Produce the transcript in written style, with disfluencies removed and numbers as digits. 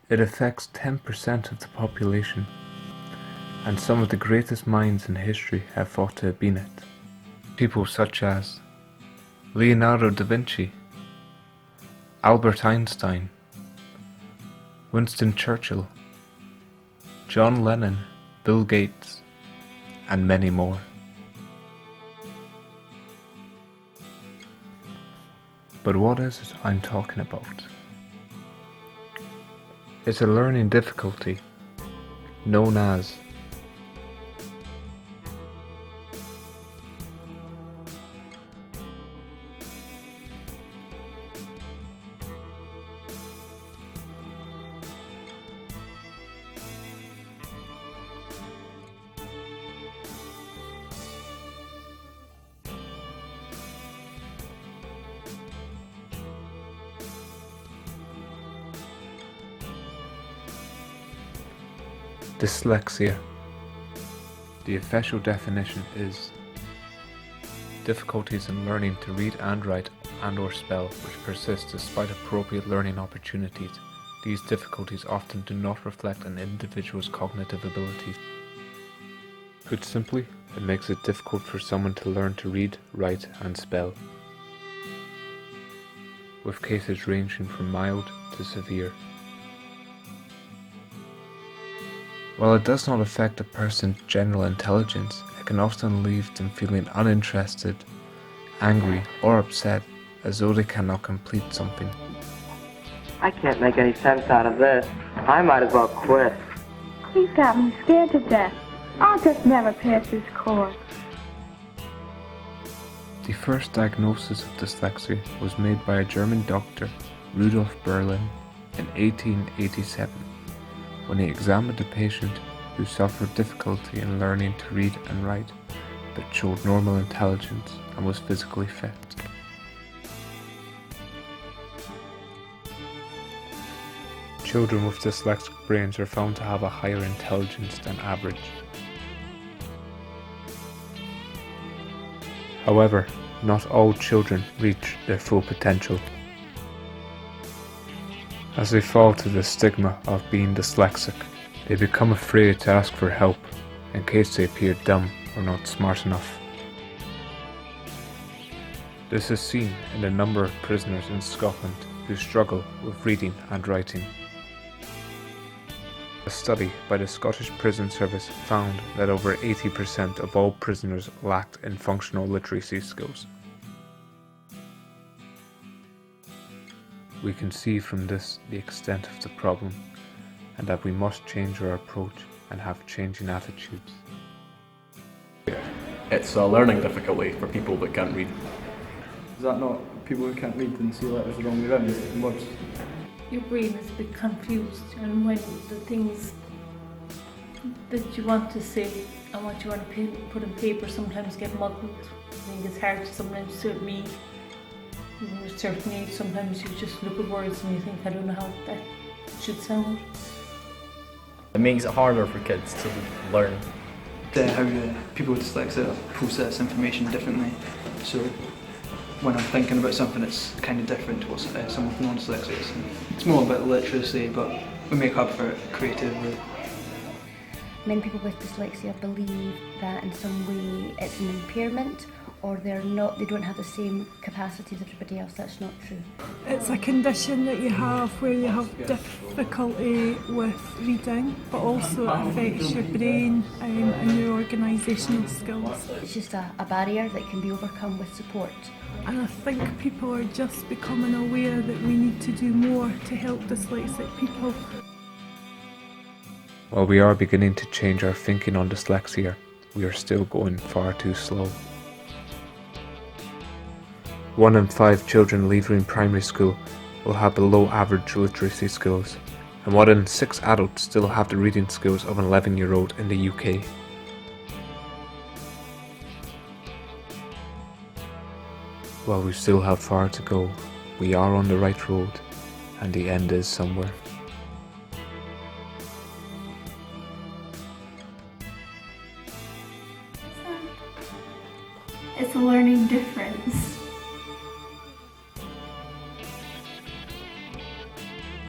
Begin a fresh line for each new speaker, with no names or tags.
It affects 10% of the population, and some of the greatest minds in history have thought to have been it. People such as Leonardo da Vinci, Albert Einstein, Winston Churchill, John Lennon, Bill Gates, and many more. But what is it I'm talking about? It's a learning difficulty known as dyslexia. The official definition is difficulties in learning to read and write and/or spell which persist despite appropriate learning opportunities. These difficulties often do not reflect an individual's cognitive abilities. Put simply, it makes it difficult for someone to learn to read, write and spell, with cases ranging from mild to severe. While it does not affect a person's general intelligence, it can often leave them feeling uninterested, angry, or upset, as though they cannot complete something.
I can't make any sense out of this. I might as well quit.
He's got me scared to death. I'll just never pass this course.
The first diagnosis of dyslexia was made by a German doctor, Rudolf Berlin, in 1887. When he examined a patient who suffered difficulty in learning to read and write, but showed normal intelligence and was physically fit. Children with dyslexic brains are found to have a higher intelligence than average. However, not all children reach their full potential, as they fall to the stigma of being dyslexic. They become afraid to ask for help in case they appear dumb or not smart enough. This is seen in a number of prisoners in Scotland who struggle with reading and writing. A study by the Scottish Prison Service found that over 80% of all prisoners lacked in functional literacy skills. We can see from this the extent of the problem, and that we must change our approach and have changing attitudes.
It's a learning difficulty for people that can't read.
Is that not people who can't read and see letters the wrong way around in words?
Your brain is a bit confused, and when the things that you want to say and what you want to put on paper sometimes get muddled. I think it's hard sometimes to read. When you're a certain age, sometimes you just look at words and you think, I don't know how that should sound.
It makes it harder for kids to learn.
How people with dyslexia process information differently. So when I'm thinking about something, it's kind of different to what someone with non-dyslexia is. It's more about literacy, but we make up for it creatively.
Many people with dyslexia believe that in some way it's an impairment, or they don't have the same capacity as everybody else. That's not true.
It's a condition that you have where you have difficulty with reading, but also it affects your brain and your organisational skills.
It's just a barrier that can be overcome with support.
And I think people are just becoming aware that we need to do more to help dyslexic people.
While we are beginning to change our thinking on dyslexia, we are still going far too slow. 1 in 5 children leaving primary school will have below average literacy skills, and 1 in 6 adults still have the reading skills of an 11-year-old in the UK. While we still have far to go, we are on the right road, and the end is somewhere.
It's a learning difference.